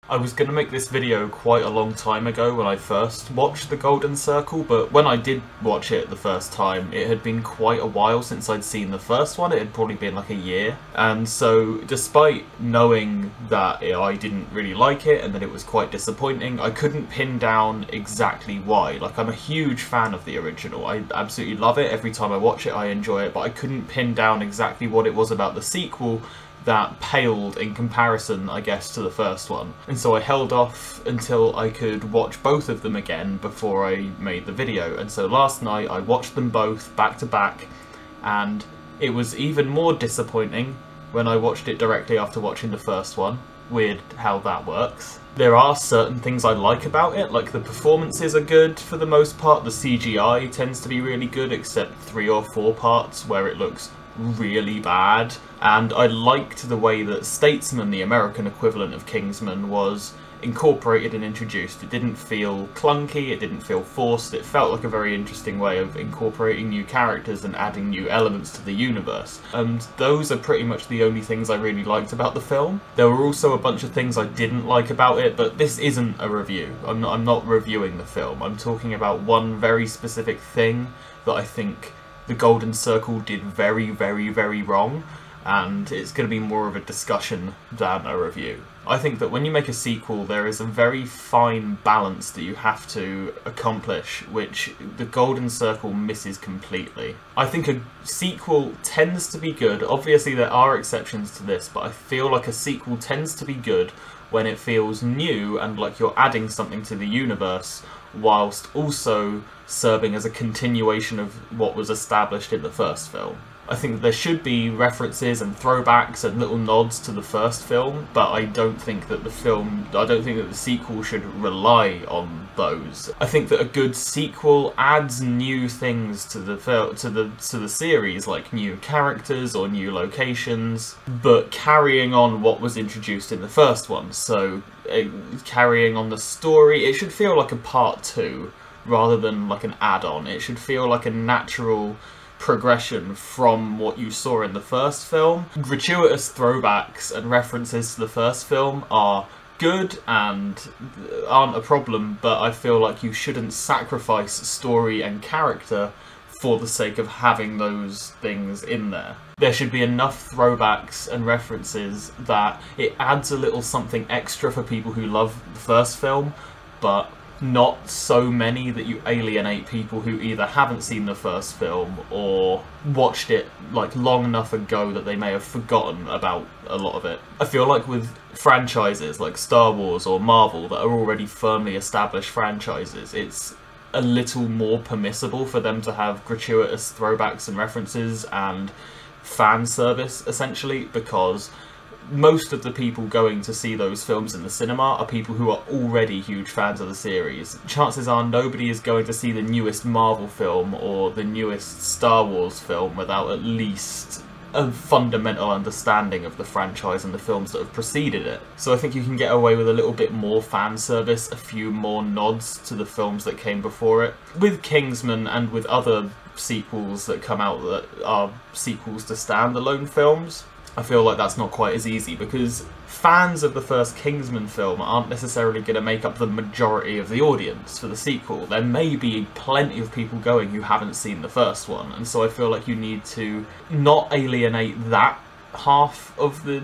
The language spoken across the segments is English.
I was going to make this video quite a long time ago when I first watched The Golden Circle, but when I did watch it the first time, it had been quite a while since I'd seen the first one. It had probably been like a year. And so, despite knowing that I didn't really like it and that it was quite disappointing, I couldn't pin down exactly why. Like, I'm a huge fan of the original. I absolutely love it. Every time I watch it, I enjoy it, but I couldn't pin down exactly what it was about the sequel that paled in comparison, I guess, to the first one. And so I held off until I could watch both of them again before I made the video. And so last night I watched them both back to back, and it was even more disappointing when I watched it directly after watching the first one. Weird how that works. There are certain things I like about it, like the performances are good for the most part. The CGI tends to be really good, except 3 or 4 parts where it looks really bad. And I liked the way that Statesman, the American equivalent of Kingsman, was incorporated and introduced. It didn't feel clunky, it didn't feel forced, it felt like a very interesting way of incorporating new characters and adding new elements to the universe. And those are pretty much the only things I really liked about the film. There were also a bunch of things I didn't like about it, but this isn't a review. I'm not reviewing the film. I'm talking about one very specific thing that I think The Golden Circle did very, very, very wrong, and it's going to be more of a discussion than a review. I think that when you make a sequel, there is a very fine balance that you have to accomplish, which The Golden Circle misses completely. I think a sequel tends to be good. Obviously there are exceptions to this, but I feel like a sequel tends to be good when it feels new and like you're adding something to the universe, whilst also serving as a continuation of what was established in the first film. I think that there should be references and throwbacks and little nods to the first film, but I don't think that the sequel should rely on those. I think that a good sequel adds new things to the series, like new characters or new locations, but carrying on what was introduced in the first one. So carrying on the story, it should feel like a part 2 rather than like an add-on. It should feel like a natural progression from what you saw in the first film. Gratuitous throwbacks and references to the first film are good and aren't a problem, but I feel like you shouldn't sacrifice story and character for the sake of having those things in there. There should be enough throwbacks and references that it adds a little something extra for people who love the first film, but not so many that you alienate people who either haven't seen the first film or watched it like long enough ago that they may have forgotten about a lot of it. I feel like with franchises like Star Wars or Marvel that are already firmly established franchises, it's a little more permissible for them to have gratuitous throwbacks and references and fan service, essentially, because most of the people going to see those films in the cinema are people who are already huge fans of the series. Chances are nobody is going to see the newest Marvel film or the newest Star Wars film without at least a fundamental understanding of the franchise and the films that have preceded it. So I think you can get away with a little bit more fan service, a few more nods to the films that came before it. With Kingsman and with other sequels that come out that are sequels to standalone films, I feel like that's not quite as easy, because fans of the first Kingsman film aren't necessarily going to make up the majority of the audience for the sequel. There may be plenty of people going who haven't seen the first one, and so I feel like you need to not alienate that half of the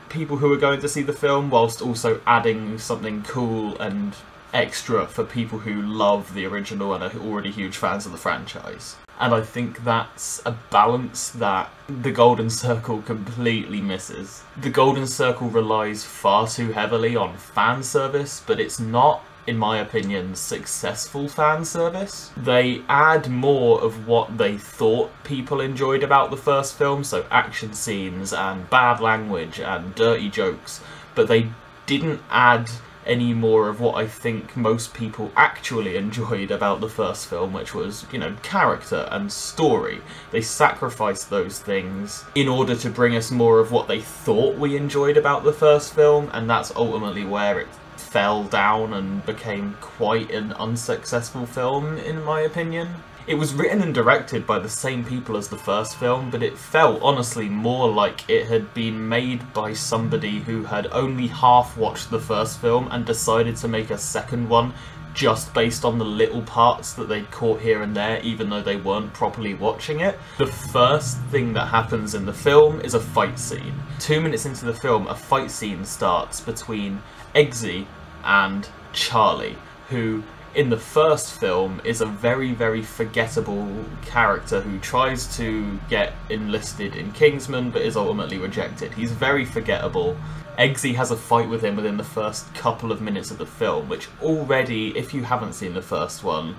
people who are going to see the film, whilst also adding something cool and extra for people who love the original and are already huge fans of the franchise. And I think that's a balance that The Golden Circle completely misses. The Golden Circle relies far too heavily on fan service, but it's not, in my opinion, successful fan service. They add more of what they thought people enjoyed about the first film, so action scenes and bad language and dirty jokes, but they didn't add any more of what I think most people actually enjoyed about the first film, which was, you know, character and story. They sacrificed those things in order to bring us more of what they thought we enjoyed about the first film, and that's ultimately where it fell down and became quite an unsuccessful film, in my opinion. It was written and directed by the same people as the first film, but it felt honestly more like it had been made by somebody who had only half watched the first film and decided to make a second one just based on the little parts that they'd caught here and there, even though they weren't properly watching it. The first thing that happens in the film is a fight scene. 2 minutes into the film, a fight scene starts between Eggsy and Charlie, who in the first film is a very, very forgettable character who tries to get enlisted in Kingsman but is ultimately rejected. He's very forgettable. Eggsy has a fight with him within the first couple of minutes of the film, which already, if you haven't seen the first one,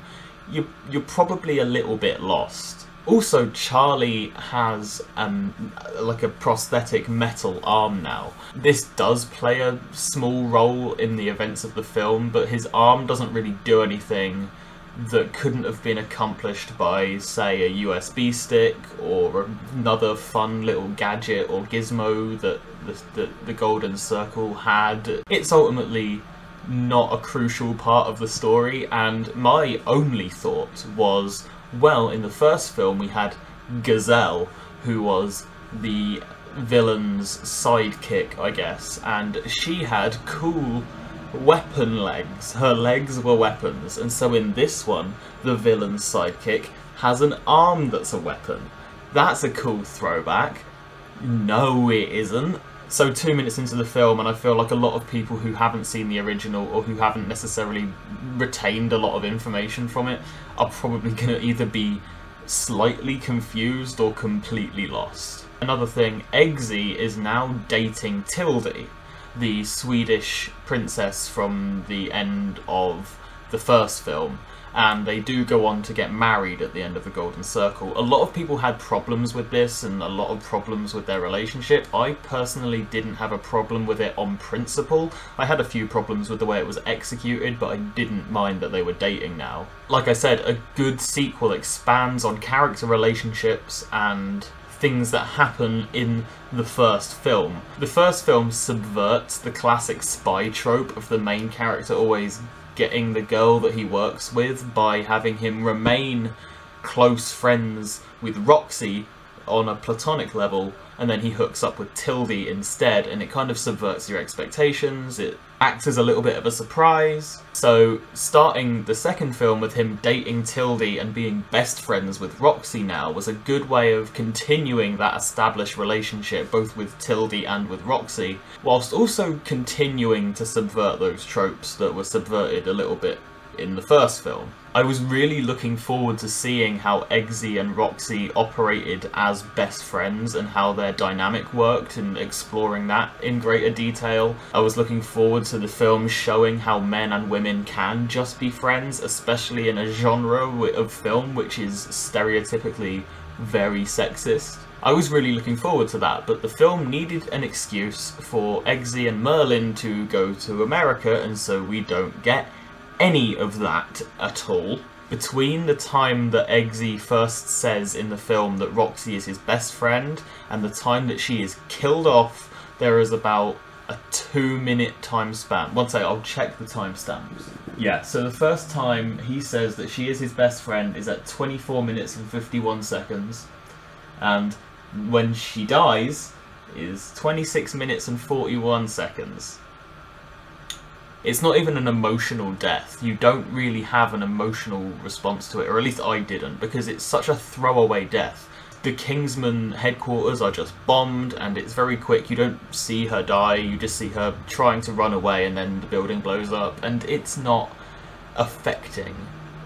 you're probably a little bit lost. Also, Charlie has like a prosthetic metal arm now. This does play a small role in the events of the film, but his arm doesn't really do anything that couldn't have been accomplished by, say, a USB stick or another fun little gadget or gizmo that the Golden Circle had. It's ultimately not a crucial part of the story, and my only thought was, well, in the first film we had Gazelle, who was the villain's sidekick, I guess, and she had cool weapon legs. Her legs were weapons, and so in this one, the villain's sidekick has an arm that's a weapon. That's a cool throwback. No, it isn't. So 2 minutes into the film, and I feel like a lot of people who haven't seen the original or who haven't necessarily retained a lot of information from it are probably going to either be slightly confused or completely lost. Another thing, Eggsy is now dating Tildy, the Swedish princess from the end of the first film, and they do go on to get married at the end of the Golden Circle. A lot of people had problems with this and a lot of problems with their relationship. I personally didn't have a problem with it on principle. I had a few problems with the way it was executed, but I didn't mind that they were dating now. Like I said, a good sequel expands on character relationships and things that happen in the first film. The first film subverts the classic spy trope of the main character always getting the girl that he works with by having him remain close friends with Roxy on a platonic level, and then he hooks up with Tildy instead, and it kind of subverts your expectations. It acts as a little bit of a surprise. So starting the second film with him dating Tildy and being best friends with Roxy now was a good way of continuing that established relationship both with Tildy and with Roxy, whilst also continuing to subvert those tropes that were subverted a little bit in the first film. I was really looking forward to seeing how Eggsy and Roxy operated as best friends and how their dynamic worked, and exploring that in greater detail. I was looking forward to the film showing how men and women can just be friends, especially in a genre of film which is stereotypically very sexist. I was really looking forward to that, but the film needed an excuse for Eggsy and Merlin to go to America, and so we don't get any of that at all. Between the time that Eggsy first says in the film that Roxy is his best friend and the time that she is killed off, there is about a 2-minute time span. One second, I'll check the timestamps. Yeah, so the first time he says that she is his best friend is at 24 minutes and 51 seconds, and when she dies is 26 minutes and 41 seconds. It's not even an emotional death. You don't really have an emotional response to it, or at least I didn't, because it's such a throwaway death. The Kingsman headquarters are just bombed, and it's very quick. You don't see her die, you just see her trying to run away, and then the building blows up, and it's not affecting,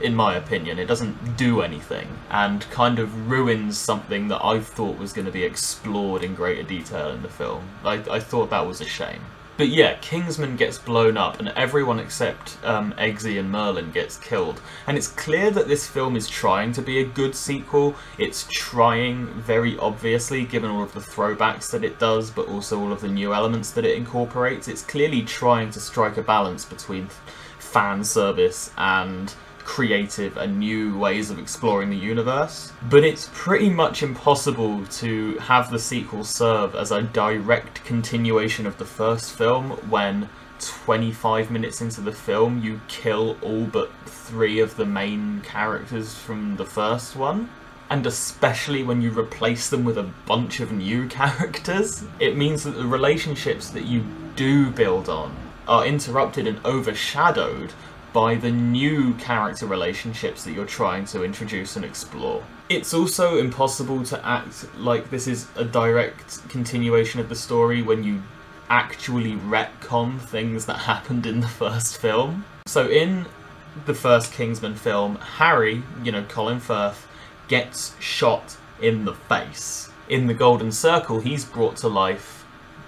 in my opinion. It doesn't do anything, and kind of ruins something that I thought was going to be explored in greater detail in the film. I thought that was a shame. But yeah, Kingsman gets blown up and everyone except Eggsy and Merlin gets killed. And it's clear that this film is trying to be a good sequel. It's trying very obviously, given all of the throwbacks that it does, but also all of the new elements that it incorporates. It's clearly trying to strike a balance between fan service and creative and new ways of exploring the universe, but it's pretty much impossible to have the sequel serve as a direct continuation of the first film when 25 minutes into the film, you kill all but 3 of the main characters from the first one. And especially when you replace them with a bunch of new characters, it means that the relationships that you do build on are interrupted and overshadowed by the new character relationships that you're trying to introduce and explore. It's also impossible to act like this is a direct continuation of the story when you actually retcon things that happened in the first film. So in the first Kingsman film, Harry, Colin Firth, gets shot in the face. In the Golden Circle, he's brought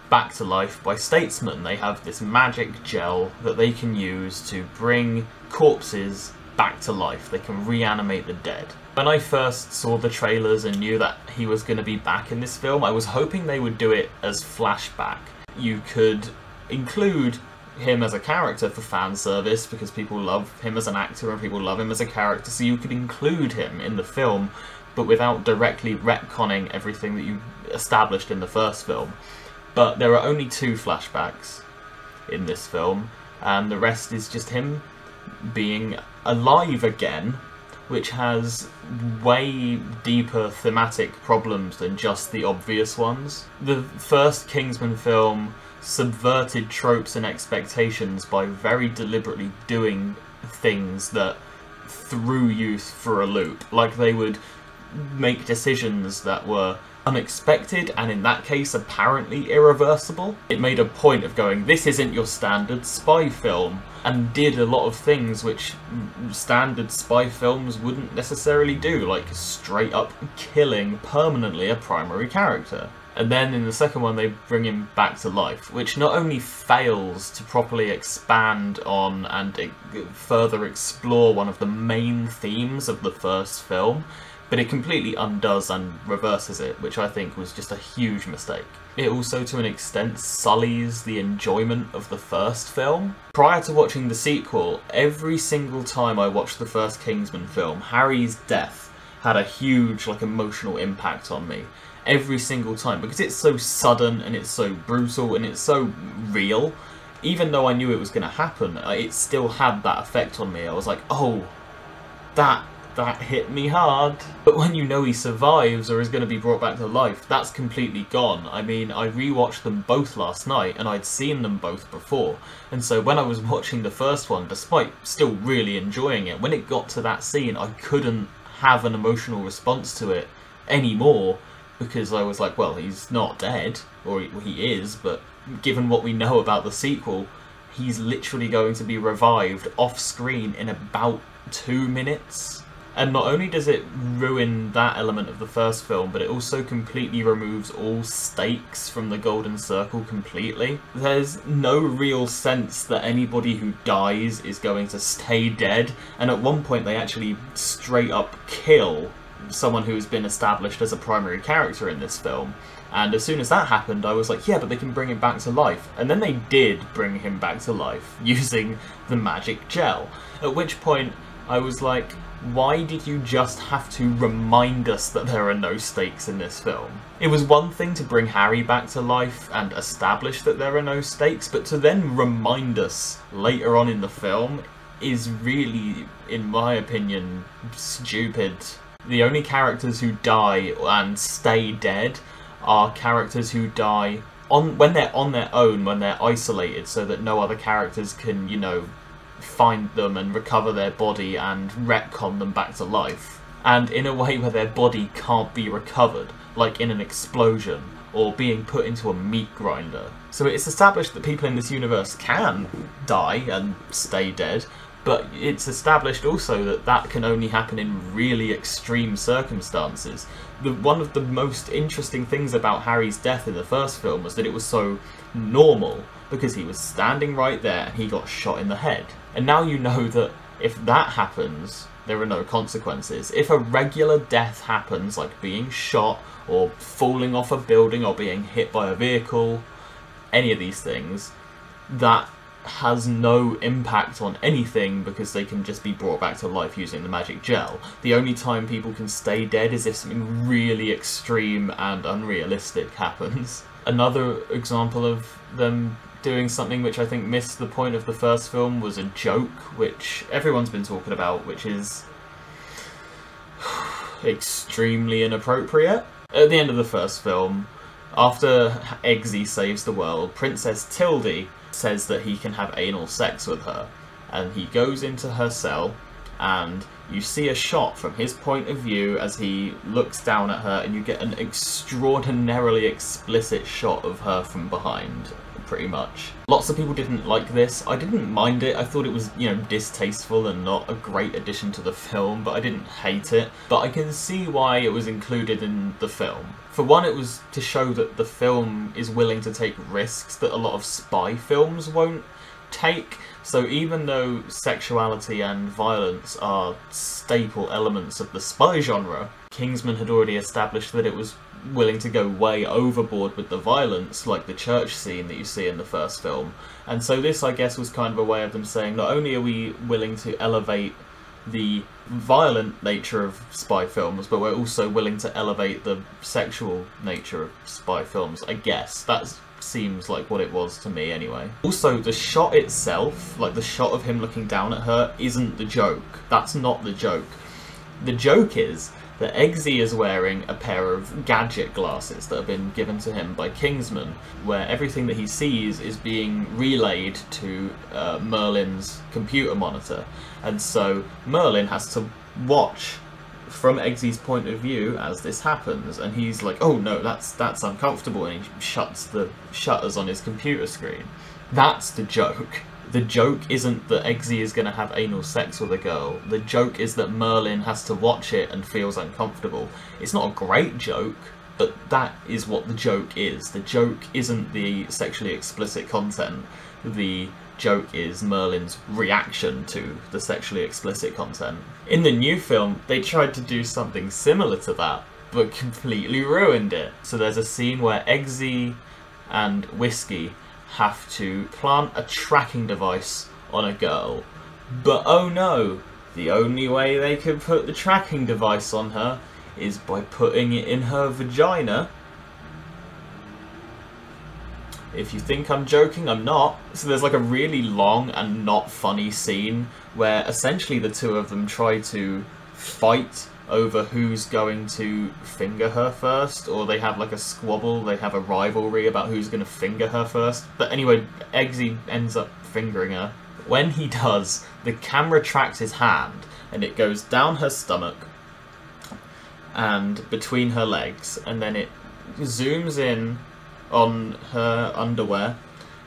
back to life by statesmen. They have this magic gel that they can use to bring corpses back to life. They can reanimate the dead. When I first saw the trailers and knew that he was going to be back in this film, I was hoping they would do it as flashback. You could include him as a character for fan service because people love him as an actor and people love him as a character, so you could include him in the film but without directly retconning everything that you established in the first film. But there are only 2 flashbacks in this film, and the rest is just him being alive again, which has way deeper thematic problems than just the obvious ones. The first Kingsman film subverted tropes and expectations by very deliberately doing things that threw you for a loop. Like, they would make decisions that were unexpected and in that case apparently irreversible. It made a point of going, this isn't your standard spy film, and did a lot of things which standard spy films wouldn't necessarily do, like straight up killing permanently a primary character. And then in the second one they bring him back to life, which not only fails to properly expand on and further explore one of the main themes of the first film, but it completely undoes and reverses it, which I think was just a huge mistake. It also, to an extent, sullies the enjoyment of the first film. Prior to watching the sequel, every single time I watched the first Kingsman film, Harry's death had a huge, emotional impact on me. Every single time, because it's so sudden and it's so brutal and it's so real. Even though I knew it was going to happen, it still had that effect on me. I was like, oh, that hit me hard. But when you know he survives or is going to be brought back to life, that's completely gone. I mean, I rewatched them both last night and I'd seen them both before. And so when I was watching the first one, despite still really enjoying it, when it got to that scene, I couldn't have an emotional response to it anymore, because I was like, well, he's not dead, or he is, but given what we know about the sequel, he's literally going to be revived off screen in about 2 minutes. And not only does it ruin that element of the first film, but it also completely removes all stakes from the Golden Circle completely. There's no real sense that anybody who dies is going to stay dead, and at one point they actually straight up kill someone who has been established as a primary character in this film. And as soon as that happened, I was like, yeah, but they can bring him back to life. And then they did bring him back to life using the magic gel. At which point I was like, why did you just have to remind us that there are no stakes in this film? It was one thing to bring Harry back to life and establish that there are no stakes, but to then remind us later on in the film is really, in my opinion, stupid. The only characters who die and stay dead are characters who die when they're on their own, when they're isolated, so that no other characters can, find them and recover their body and retcon them back to life. And in a way where their body can't be recovered, like in an explosion or being put into a meat grinder. So it's established that people in this universe can die and stay dead, but it's established also that that can only happen in really extreme circumstances. One of the most interesting things about Harry's death in the first film was that it was so normal, because he was standing right there and he got shot in the head. And now you know that if that happens, there are no consequences. If a regular death happens, like being shot or falling off a building or being hit by a vehicle, any of these things, that has no impact on anything because they can just be brought back to life using the magic gel. The only time people can stay dead is if something really extreme and unrealistic happens. Another example of them doing something which I think missed the point of the first film was a joke, which everyone's been talking about, which is extremely inappropriate. At the end of the first film, after Eggsy saves the world, Princess Tildy says that he can have anal sex with her, and he goes into her cell, and you see a shot from his point of view as he looks down at her, and you get an extraordinarily explicit shot of her from behind, pretty much. Lots of people didn't like this. I didn't mind it. I thought it was, you know, distasteful and not a great addition to the film, but I didn't hate it. But I can see why it was included in the film. For one, it was to show that the film is willing to take risks that a lot of spy films won't take. So even though sexuality and violence are staple elements of the spy genre, Kingsman had already established that it was willing to go way overboard with the violence, like the church scene that you see in the first film. And so this, I guess, was kind of a way of them saying, not only are we willing to elevate the violent nature of spy films, but we're also willing to elevate the sexual nature of spy films, I guess. That seems like what it was to me anyway. Also, the shot itself, like the shot of him looking down at her, isn't the joke. That's not the joke. The joke is that Eggsy is wearing a pair of gadget glasses that have been given to him by Kingsman, where everything that he sees is being relayed to Merlin's computer monitor. And so Merlin has to watch from Eggsy's point of view as this happens, and he's like, oh no, that's uncomfortable, and he shuts the shutters on his computer screen. That's the joke. The joke isn't that Eggsy is going to have anal sex with a girl. The joke is that Merlin has to watch it and feels uncomfortable. It's not a great joke, but that is what the joke is. The joke isn't the sexually explicit content. The joke is Merlin's reaction to the sexually explicit content. In the new film, they tried to do something similar to that, but completely ruined it. So there's a scene where Eggsy and Whiskey have to plant a tracking device on a girl. But oh no, the only way they could put the tracking device on her is by putting it in her vagina. If you think I'm joking, I'm not. So there's like a really long and not funny scene where essentially the two of them try to fight over who's going to finger her first, or they have like a squabble, they have a rivalry about who's going to finger her first. But anyway, Eggsy ends up fingering her. When he does, the camera tracks his hand and it goes down her stomach and between her legs, and then it zooms in on her underwear,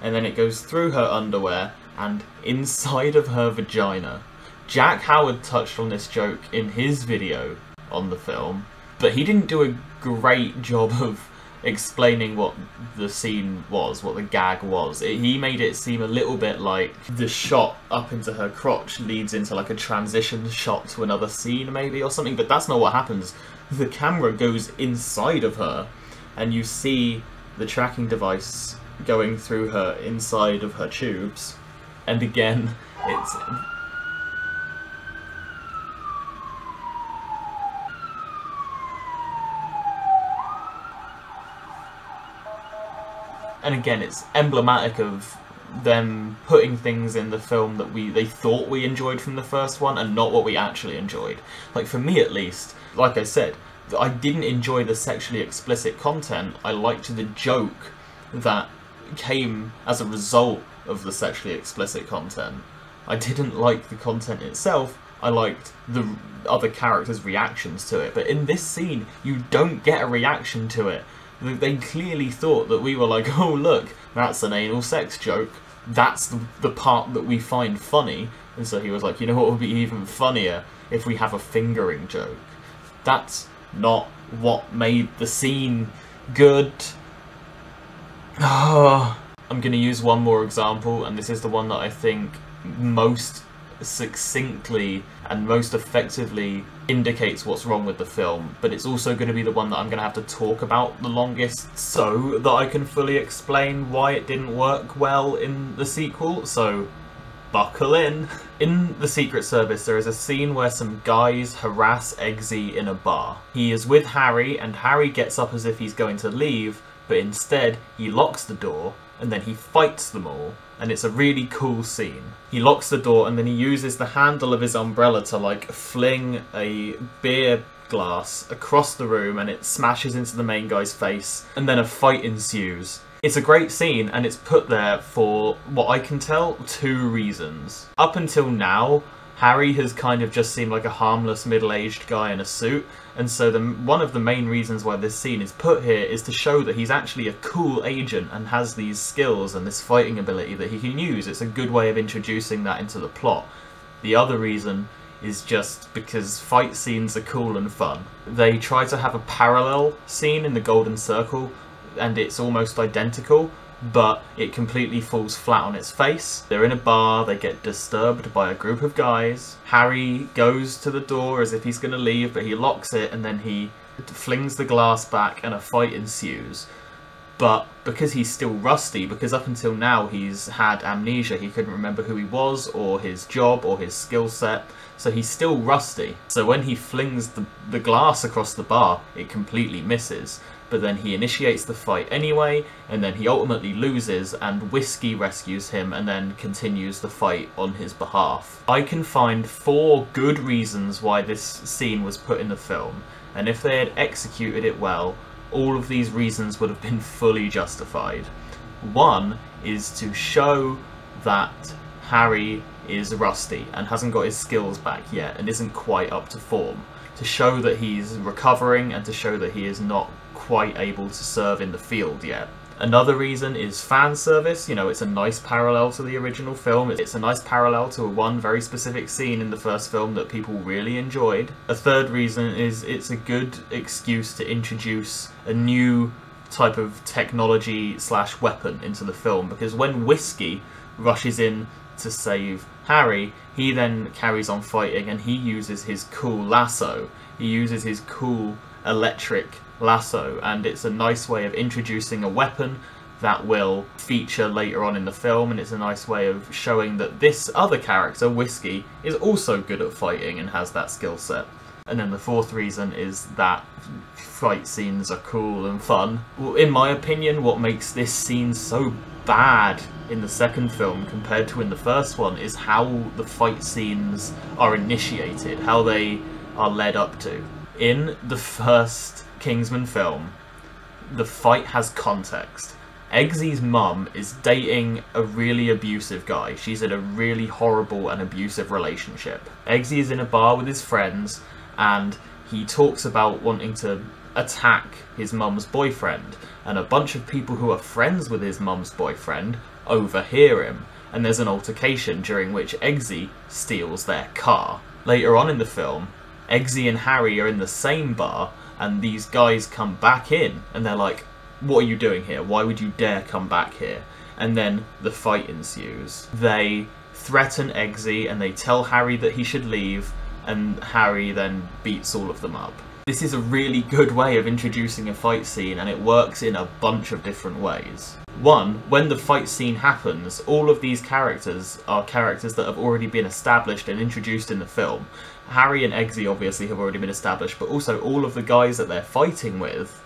and then it goes through her underwear and inside of her vagina. Jack Howard touched on this joke in his video on the film, but he didn't do a great job of explaining what the scene was, what the gag was. He made it seem a little bit like the shot up into her crotch leads into like a transition shot to another scene maybe or something, but that's not what happens. The camera goes inside of her and you see the tracking device going through her inside of her tubes, and again it's emblematic of them putting things in the film that they thought we enjoyed from the first one and not what we actually enjoyed. Like for me at least, like I said, I didn't enjoy the sexually explicit content. I liked the joke that came as a result of the sexually explicit content. I didn't like the content itself. I liked the other characters' reactions to it. But in this scene, you don't get a reaction to it. They clearly thought that we were like, oh look, that's an anal sex joke. That's the part that we find funny. And so he was like, you know what would be even funnier if we have a fingering joke. That's not what made the scene good. I'm going to use one more example, and this is the one that I think most succinctly and most effectively indicates what's wrong with the film, but it's also going to be the one that I'm going to have to talk about the longest so that I can fully explain why it didn't work well in the sequel, so buckle in. In The Secret Service, there is a scene where some guys harass Eggsy in a bar. He is with Harry, and Harry gets up as if he's going to leave, but instead he locks the door and then he fights them all, and it's a really cool scene. He locks the door and then he uses the handle of his umbrella to like fling a beer glass across the room and it smashes into the main guy's face, and then a fight ensues. It's a great scene, and it's put there for, what I can tell, 2 reasons. Up until now, Harry has kind of just seemed like a harmless middle-aged guy in a suit, and so one of the main reasons why this scene is put here is to show that he's actually a cool agent and has these skills and this fighting ability that he can use. It's a good way of introducing that into the plot. The other reason is just because fight scenes are cool and fun. They try to have a parallel scene in the Golden Circle, and it's almost identical, but it completely falls flat on its face. They're in a bar, they get disturbed by a group of guys. Harry goes to the door as if he's going to leave, but he locks it, and then he flings the glass back and a fight ensues. But because he's still rusty, because up until now he's had amnesia, he couldn't remember who he was, or his job, or his skill set, so he's still rusty. So when he flings the glass across the bar, it completely misses. But then he initiates the fight anyway, and then he ultimately loses, and Whiskey rescues him and then continues the fight on his behalf. I can find 4 good reasons why this scene was put in the film, and if they had executed it well, all of these reasons would have been fully justified. One is to show that Harry is rusty and hasn't got his skills back yet and isn't quite up to form. To show that he's recovering and to show that he is not quite able to serve in the field yet. Another reason is fan service. You know, it's a nice parallel to the original film. It's a nice parallel to one very specific scene in the first film that people really enjoyed. A third reason is it's a good excuse to introduce a new type of technology / weapon into the film, because when Whiskey rushes in to save Harry, he then carries on fighting and he uses his cool lasso. He uses his cool electric lasso, and it's a nice way of introducing a weapon that will feature later on in the film, and it's a nice way of showing that this other character, Whiskey, is also good at fighting and has that skill set. And then the fourth reason is that fight scenes are cool and fun. Well, in my opinion, what makes this scene so bad in the second film compared to in the first one is how the fight scenes are initiated, how they are led up to. In the first Kingsman film, the fight has context. Eggsy's mum is dating a really abusive guy. She's in a really horrible and abusive relationship. Eggsy is in a bar with his friends, and he talks about wanting to attack his mum's boyfriend, and a bunch of people who are friends with his mum's boyfriend overhear him, and there's an altercation during which Eggsy steals their car. Later on in the film, Eggsy and Harry are in the same bar, and these guys come back in, and they're like, "What are you doing here? Why would you dare come back here?" And then the fight ensues. They threaten Eggsy, and they tell Harry that he should leave, and Harry then beats all of them up. This is a really good way of introducing a fight scene, and it works in a bunch of different ways. One, when the fight scene happens, all of these characters are characters that have already been established and introduced in the film. Harry and Eggsy obviously have already been established, but also all of the guys that they're fighting with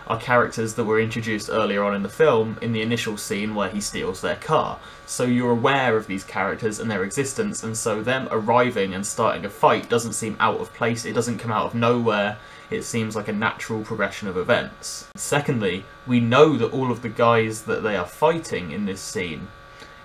are characters that were introduced earlier on in the film in the initial scene where he steals their car. So you're aware of these characters and their existence, and so them arriving and starting a fight doesn't seem out of place, it doesn't come out of nowhere, it seems like a natural progression of events. Secondly, we know that all of the guys that they are fighting in this scene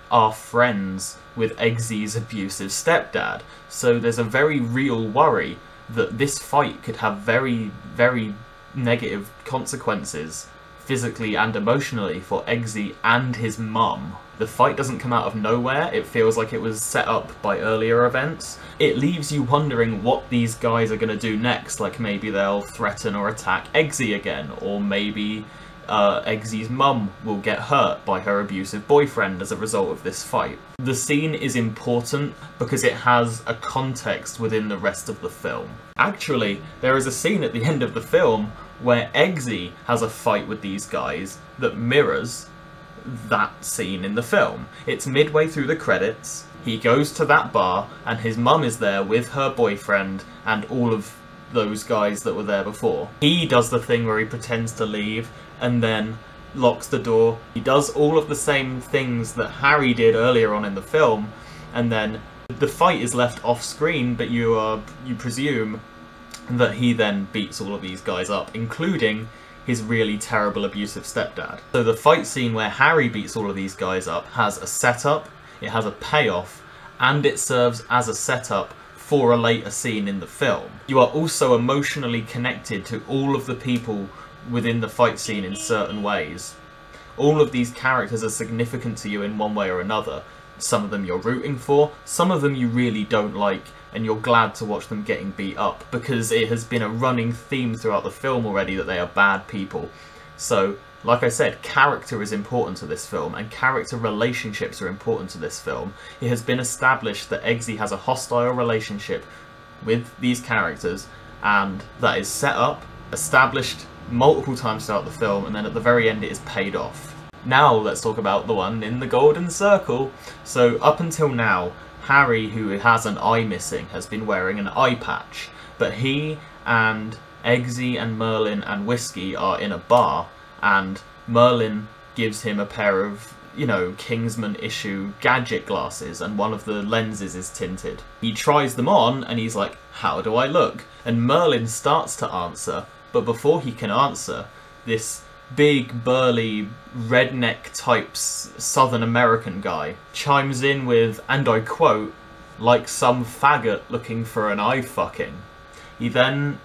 are friends with Eggsy's abusive stepdad, so there's a very real worry that this fight could have very, very negative consequences physically and emotionally for Eggsy and his mum. The fight doesn't come out of nowhere, it feels like it was set up by earlier events. It leaves you wondering what these guys are going to do next, like maybe they'll threaten or attack Eggsy again, or maybe Eggsy's mum will get hurt by her abusive boyfriend as a result of this fight. The scene is important because it has a context within the rest of the film. Actually, there is a scene at the end of the film where Eggsy has a fight with these guys that mirrors that scene in the film. It's midway through the credits, he goes to that bar, and his mum is there with her boyfriend and all of those guys that were there before. He does the thing where he pretends to leave, and then locks the door. He does all of the same things that Harry did earlier on in the film, and then the fight is left off screen, but you presume that he then beats all of these guys up, including his really terrible abusive stepdad. So the fight scene where Harry beats all of these guys up has a setup, it has a payoff, and it serves as a setup for a later scene in the film. You are also emotionally connected to all of the people within the fight scene in certain ways. All of these characters are significant to you in one way or another. Some of them you're rooting for, some of them you really don't like, and you're glad to watch them getting beat up, because it has been a running theme throughout the film already that they are bad people. So, like I said, character is important to this film, and character relationships are important to this film. It has been established that Eggsy has a hostile relationship with these characters, and that is set up, established multiple times throughout the film, and then at the very end it is paid off. Now let's talk about the one in the Golden Circle. So up until now, Harry, who has an eye missing, has been wearing an eye patch, but he and Eggsy and Merlin and Whiskey are in a bar, and Merlin gives him a pair of, you know, Kingsman issue gadget glasses, and one of the lenses is tinted. He tries them on and he's like, "How do I look?" And Merlin starts to answer, but before he can answer, this big burly redneck type Southern American guy chimes in with, and I quote, "like some faggot looking for an eye fucking." He then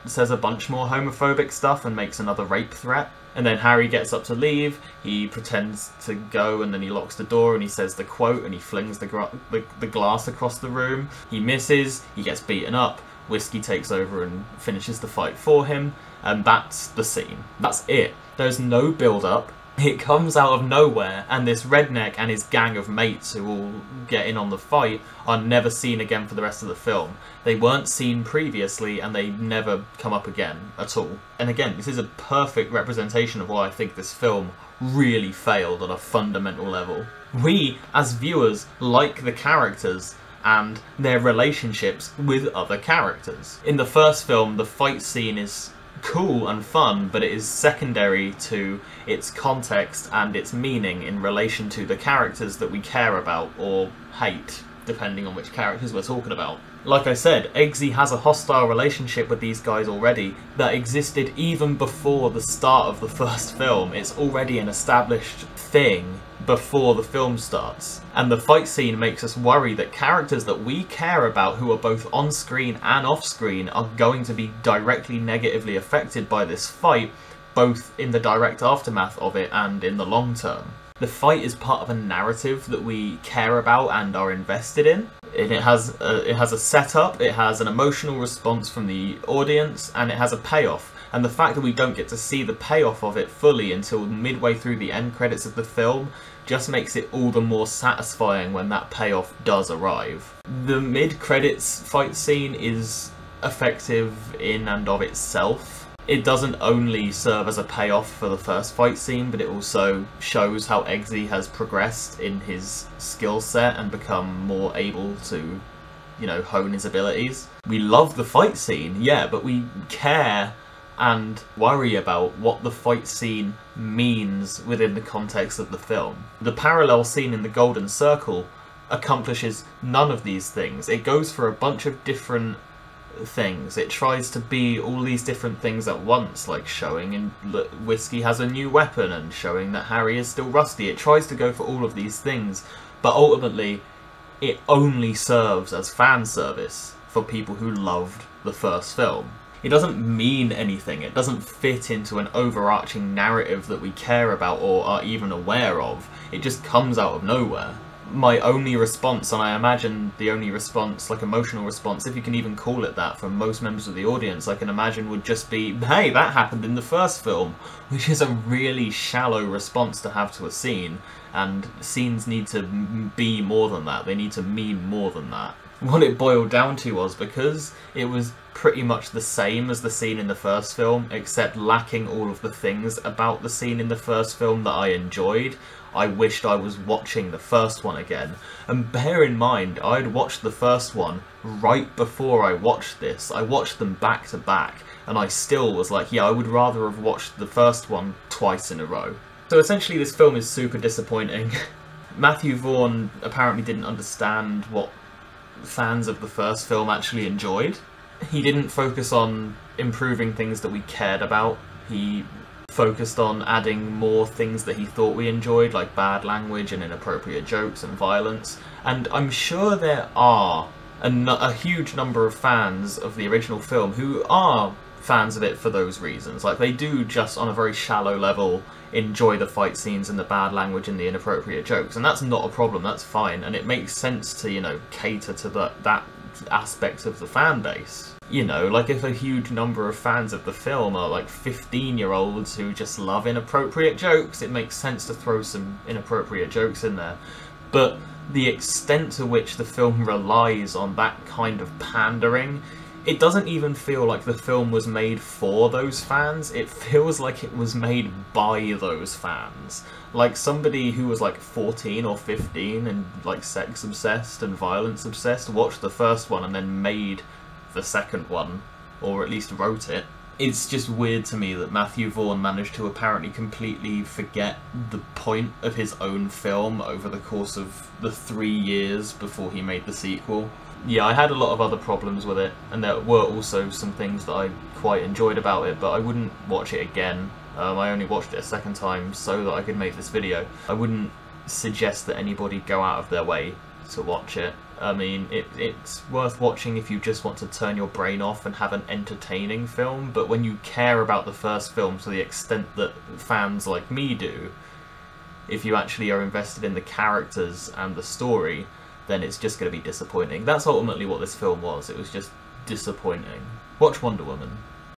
says a bunch more homophobic stuff and makes another rape threat. And then Harry gets up to leave, he pretends to go, and then he locks the door and he says the quote and he flings the glass across the room. He misses, he gets beaten up, Whiskey takes over and finishes the fight for him, and that's the scene. That's it. There's no build-up. It comes out of nowhere, and this redneck and his gang of mates who all get in on the fight are never seen again for the rest of the film. They weren't seen previously, and they never come up again at all. And again, this is a perfect representation of why I think this film really failed on a fundamental level. We, as viewers, like the characters and their relationships with other characters. In the first film, the fight scene is cool and fun, but it is secondary to its context and its meaning in relation to the characters that we care about or hate, depending on which characters we're talking about. Like I said, Eggsy has a hostile relationship with these guys already that existed even before the start of the first film. It's already an established thing before the film starts. And the fight scene makes us worry that characters that we care about who are both on screen and off screen are going to be directly negatively affected by this fight, both in the direct aftermath of it and in the long term. The fight is part of a narrative that we care about and are invested in. And it has a setup, it has an emotional response from the audience, and it has a payoff. And the fact that we don't get to see the payoff of it fully until midway through the end credits of the film just makes it all the more satisfying when that payoff does arrive. The mid-credits fight scene is effective in and of itself. It doesn't only serve as a payoff for the first fight scene, but it also shows how Eggsy has progressed in his skill set and become more able to, you know, hone his abilities. We love the fight scene, yeah, but we care and worry about what the fight scene means within the context of the film. The parallel scene in the Golden Circle accomplishes none of these things. It goes for a bunch of different things. It tries to be all these different things at once, like showing Whiskey has a new weapon and showing that Harry is still rusty. It tries to go for all of these things, but ultimately it only serves as fan service for people who loved the first film. It doesn't mean anything. It doesn't fit into an overarching narrative that we care about or are even aware of. It just comes out of nowhere. My only response, and I imagine the only response, like emotional response, if you can even call it that, for most members of the audience, I can imagine would just be, hey, that happened in the first film, which is a really shallow response to have to a scene, and scenes need to be more than that. They need to mean more than that. What it boiled down to was, because it was pretty much the same as the scene in the first film, except lacking all of the things about the scene in the first film that I enjoyed, I wished I was watching the first one again. And bear in mind, I'd watched the first one right before I watched this. I watched them back to back, and I still was like, yeah, I would rather have watched the first one twice in a row. So essentially this film is super disappointing. Matthew Vaughn apparently didn't understand what fans of the first film actually enjoyed. He didn't focus on improving things that we cared about. He focused on adding more things that he thought we enjoyed, like bad language and inappropriate jokes and violence. And I'm sure there are a huge number of fans of the original film who are fans of it for those reasons. Like, they do, just on a very shallow level, enjoy the fight scenes and the bad language and the inappropriate jokes, and that's not a problem, that's fine, and it makes sense to, you know, cater to that aspect of the fan base. You know, like, if a huge number of fans of the film are like 15-year-olds who just love inappropriate jokes, it makes sense to throw some inappropriate jokes in there. But the extent to which the film relies on that kind of pandering, it doesn't even feel like the film was made for those fans, it feels like it was made by those fans. Like, somebody who was like 14 or 15 and like sex obsessed and violence obsessed watched the first one and then made the second one, or at least wrote it. It's just weird to me that Matthew Vaughn managed to apparently completely forget the point of his own film over the course of the 3 years before he made the sequel. Yeah, I had a lot of other problems with it, and there were also some things that I quite enjoyed about it, but I wouldn't watch it again. I only watched it a second time so that I could make this video. I wouldn't suggest that anybody go out of their way to watch it. I mean, it's worth watching if you just want to turn your brain off and have an entertaining film, but when you care about the first film to the extent that fans like me do, if you actually are invested in the characters and the story, then it's just going to be disappointing. That's ultimately what this film was. It was just disappointing. Watch Wonder Woman.